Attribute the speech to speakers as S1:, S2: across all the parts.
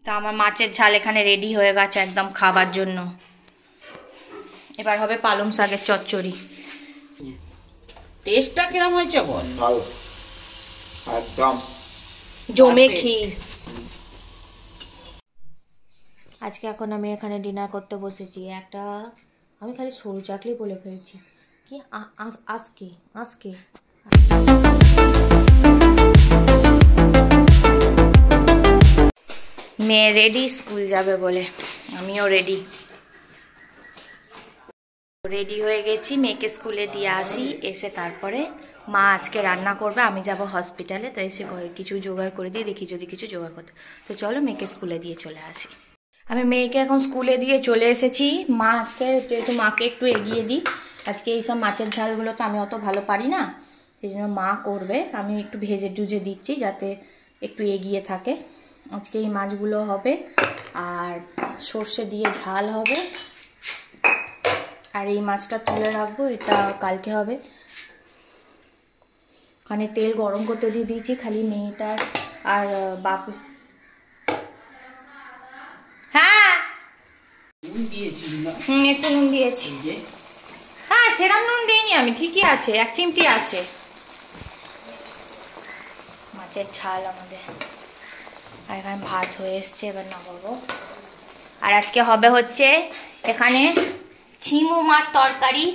S1: তা আমার মাছের ঝাল এখানে রেডি হয়ে গেছে একদম খাবার জন্য। এবার হবে পালং শাকের চচ্চড়ি।
S2: টেস্টটা কিরম হয়েছে বল?
S3: ভালো, একদম
S1: জমে ক্ষীর। আজকে এখন আমি এখানে ডিনার করতে বসেছি। একটা আমি খালি সরু চাকলি বলে ফেলছি কি আজকে আজকে মেয়ে রেডি স্কুল যাবে বলে, আমিও রেডি হয়ে গেছি। মেয়েকে স্কুলে দিয়ে আসি, এসে তারপরে মা আজকে রান্না করবে, আমি যাব হসপিটালে, তো এসে কিছু জোগাড় করে দিয়ে দেখি যদি কিছু জোগাড় করতে। তো চলো মেয়েকে স্কুলে দিয়ে চলে আসি। আমি মেয়েকে এখন স্কুলে দিয়ে চলে এসেছি। মা আজকে যেহেতু মাকে একটু এগিয়ে দিই, আজকে এইসব মাছের ঝালগুলো তো আমি অত ভালো পারি না, সেই জন্য মা করবে। আমি একটু ভেজে টুজে দিচ্ছি যাতে একটু এগিয়ে থাকে। আজকে এই মাছগুলো হবে আর সর্ষে দিয়ে ঝাল হবে, আর এই মাছটা তুলে রাখবো, এটা কালকে হবে। ওখানে তেল গরম করতে দিয়ে দিয়েছি, খালি মেয়েটা আর বাপ। হ্যাঁ একটু নুন দিয়েছি। হ্যাঁ সেরকম নুন দিইনি আমি, ঠিকই আছে, এক চিমটি আছে। মাছের ঝাল আমাদের, আর এখানে ভাত হয়ে এসছে, এবার নামাবো। আর আজকে হবে হচ্ছে এখানে ঝিমু মাছ তরকারি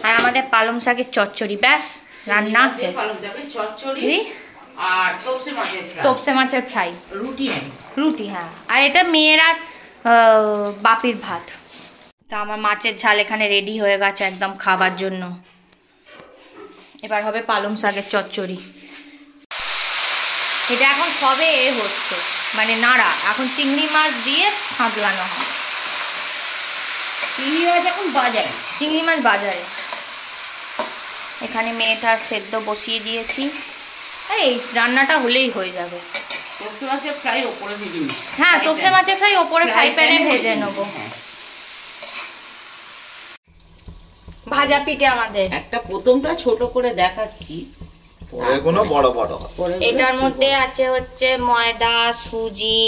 S1: আর আমাদের পালং শাকের চচ্চড়ি, ব্যাস রান্না শেষ।
S2: আর
S1: তোপসে মাছের ফ্রাই, রুটি হ্যাঁ, আর এটা মেয়ের আর বাপির ভাত। তা আমার মাছের ঝাল এখানে রেডি হয়ে গেছে একদম খাবার জন্য। এবার হবে পালং শাকের চচ্চড়ি। এটা এখন সবে হচ্ছে, মানে নাড়া, এখন চিংড়ি মাছ দিয়ে সাঁতলানো হয়।
S2: চিংড়ি মাছ এখন বাজারে,
S1: চিংড়ি মাছ বাজারে। এখানে মেয়েটা সেদ্ধ বসিয়ে দিয়েছি, এই রান্নাটা হলেই হয়ে যাবে।
S2: তোপসে মাছের ফ্রাই ওপরে ভেজে নিই।
S1: হ্যাঁ তোপসে মাছের ফ্রাই ওপরে ফ্রাই প্যানে ভেজে নেবো। ভাজা পিঠে আমাদের
S2: একটা প্রথমটা ছোট করে দেখাচ্ছি,
S3: কোনো বড় বড়।
S1: এটার মধ্যে আছে হচ্ছে ময়দা, সুজি,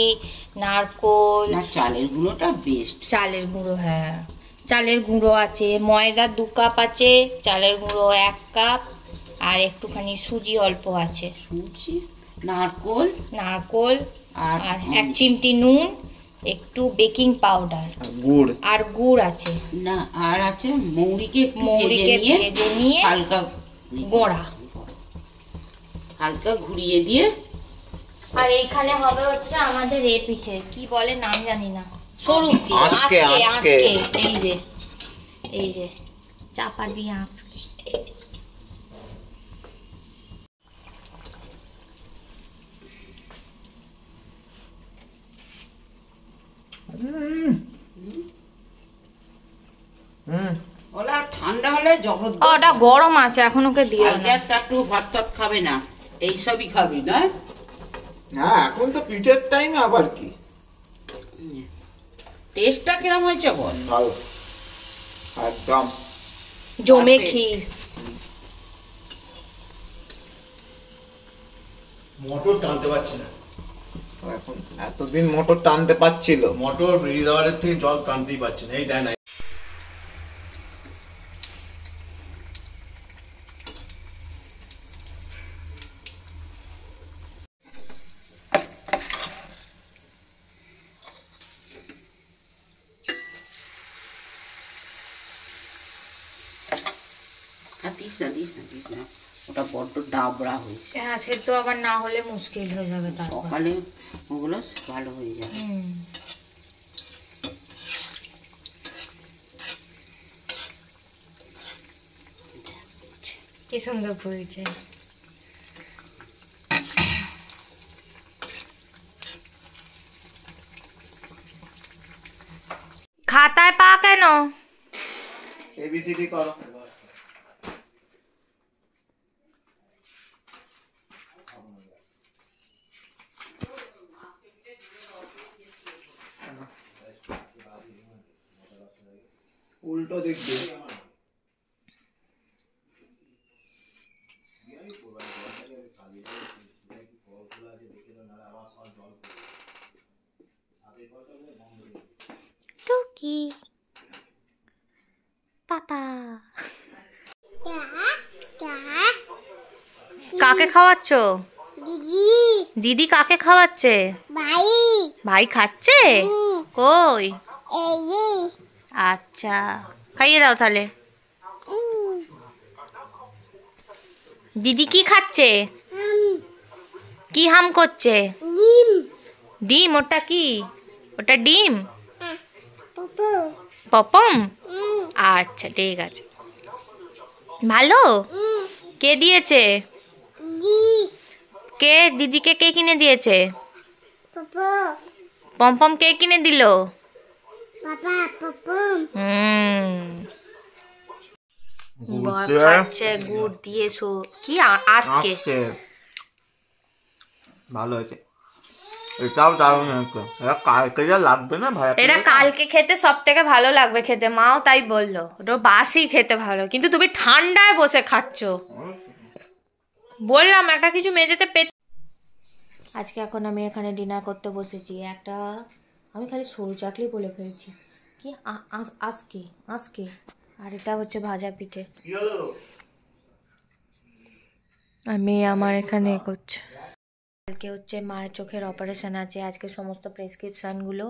S1: নারকোল।
S2: না চালের গুঁড়োটা বেস্ট।
S1: চালের গুঁড়ো, হ্যাঁ চালের গুঁড়ো আছে, ময়দা 2 কাপ আছে, চালের গুঁড়ো 1 কাপ, আর একটুখানি সুজি অল্প আছে,
S2: সুজি, নারকোল
S1: আর 1 চিমটি নুন, একটু বেকিং পাউডার,
S3: গুড়,
S1: আর গুড় আছে।
S2: না আর আছে মৌরিকে
S1: ভেজে নিয়ে
S2: হালকা ঘুরিয়ে দিয়ে।
S1: আর এইখানে হবে হচ্ছে আমাদের এ পিঠে, কি বলে নাম জানি না, সরু
S3: আজকে
S1: এই যে চাপা দিয়ে আজকে।
S2: ওলা ঠান্ডা হলে জগৎ।
S1: ওটা গরম আছে, এখন ওকে দিয়ে
S2: একটু ভাত টাত খাবে না, এইসবই খাবি না।
S3: হ্যাঁ এখন তো পিঠের টাইম, আবার কি।
S2: টেস্টটা কিরম হয়েছে বল?
S3: ভালো, একদম
S1: জমে ক্ষীর।
S4: মোটর টানতে পারছি না
S3: এখন, এতদিন মোটর টানতে পারছিল,
S4: মোটর রিজার্ভারের থেকে জল টানতেই পারছি না, এই দেয় না।
S2: দিস না, ওটা বড্ড ডাবড়া হয়েছে।
S1: হ্যাঁ সে তো আবার না হলে মুশকিল হয়ে যাবে,
S2: সকালে ওগুলো ভালো হয়ে যাবে।
S1: কি সুন্দর ফুলছে। খাতায় পা কেন?
S3: এবিসিডি করো। উল্টো দিক দিয়ে।
S1: টুকি পাপা কাকে খাওয়াচ্ছ? দিদি কাকে খাওয়াচ্ছে? ভাই খাচ্ছে? কই? আচ্ছা, খাইয়ে দাও তাহলে। দিদি কি খাচ্ছে? কি হাম করছে? ডিম? ওটা কি? ওটা ডিম? পপম? আচ্ছা ঠিক আছে। ভালো? কে দিয়েছে? কে দিদিকে কে কিনে দিয়েছে? পমপম কে কিনে দিল? বর খাচ্ছে গুড় দিয়ে কি আজকে
S3: ভালো হয়েছে, এটাও দারুণ হয়েছে। এটা কালকে যা লাগবে না ভাই,
S1: এটা কালকে খেতে সব থেকে ভালো লাগবে খেতে, মাও তাই বললো। ওটা বাসি খেতে ভালো, কিন্তু তুমি ঠান্ডায় বসে খাচ্ছ। বললাম একটা কিছু মেঝেতে আজকে এখন আমি এখানে ডিনার করতে বসেছি। আমি খালি সরু চাকলি বলে ফেলছি, কি আজকে আজকে। আর এটা হচ্ছে ভাজা পিঠে। আর মেয়ে আমার এখানে করছে। কালকে হচ্ছে মায়ের চোখের অপারেশন আছে। আজকে সমস্ত প্রেসক্রিপশানগুলো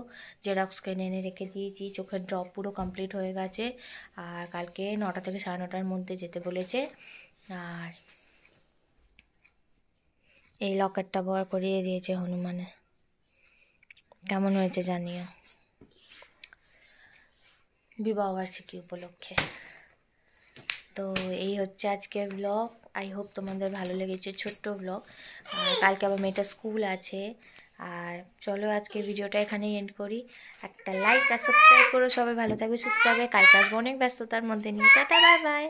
S1: জেরক্স করে এনে রেখে দিয়েছি। চোখের ড্রপ পুরো কমপ্লিট হয়ে গেছে। আর কালকে 9টা থেকে 9:30টার মধ্যে যেতে বলেছে। আর এই লকেটটা বর করিয়ে দিয়েছে হনুমানে। কেমন হয়েছে জানিও, বিবাহবার্ষিকী উপলক্ষে। তো এই হচ্ছে আজকের ব্লগ। আই হোপ তোমাদের ভালো লেগেছে, ছোট্ট ব্লগ। আর কালকে আবার মেয়েটা স্কুল আছে। আর চলো আজকে ভিডিওটা এখানেই এন্ড করি। একটা লাইক আর সাবস্ক্রাইব করো। সবাই ভালো থাকবে, সুস্থ থাকবে। কালকে আসবো অনেক ব্যস্ততার মধ্যে নিয়ে। Tata, bye bye.